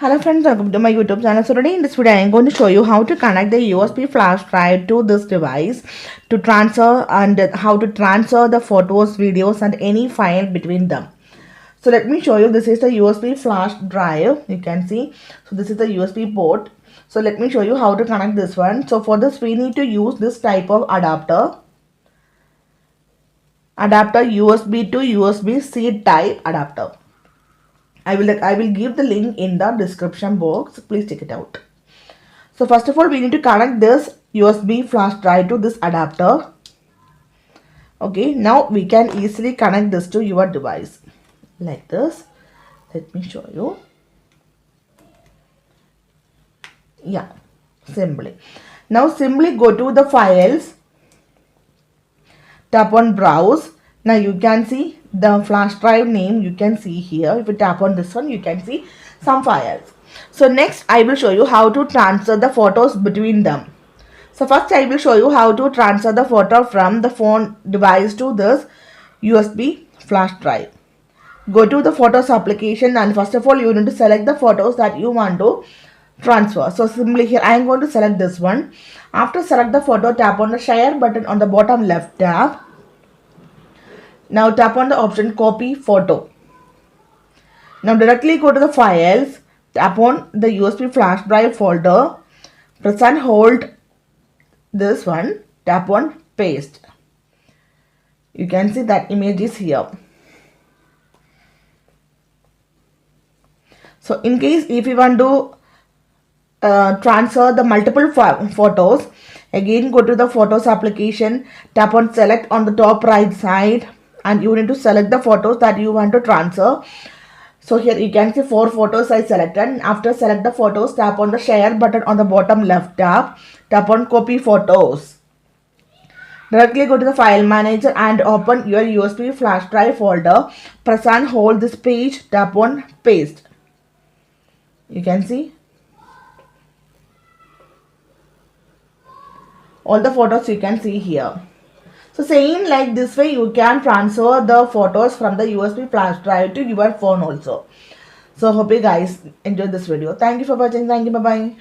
Hello friends, welcome to my YouTube channel. So today in this video I am going to show you how to connect the USB flash drive to this device to transfer and how to transfer the photos, videos and any file between them. So let me show you. This is the USB flash drive. You can see. So this is the USB port. So let me show you how to connect this one. So for this we need to use this type of adapter. Adapter USB to USB-C type adapter. I will give the link in the description box. Please check it out. So first of all, we need to connect this USB flash drive to this adapter. Okay, now we can easily connect this to your device like this. Let me show you. Yeah, simply. Now simply go to the files, tap on browse. Now you can see the flash drive name. You can see here. If you tap on this one, you can see some files. So next I will show you how to transfer the photos between them. So first I will show you how to transfer the photo from the phone device to this USB flash drive. Go to the photos application and first of all you need to select the photos that you want to transfer. So simply here I am going to select this one. After select the photo, tap on the share button on the bottom left tab. Now tap on the option copy photo. Now directly go to the files, tap on the USB flash drive folder, press and hold this one, tap on paste. You can see that image is here. So in case if you want to transfer the multiple photos, again go to the photos application, tap on select on the top right side and you need to select the photos that you want to transfer. So here you can see 4 photos I selected. After select the photos, tap on the share button on the bottom left tab, tap on copy photos. Directly go to the file manager and open your USB flash drive folder. Press and hold this page, tap on paste. You can see all the photos you can see here. So same like this way you can transfer the photos from the USB flash drive to your phone also. So hope you guys enjoyed this video. Thank you for watching. Thank you. Bye bye.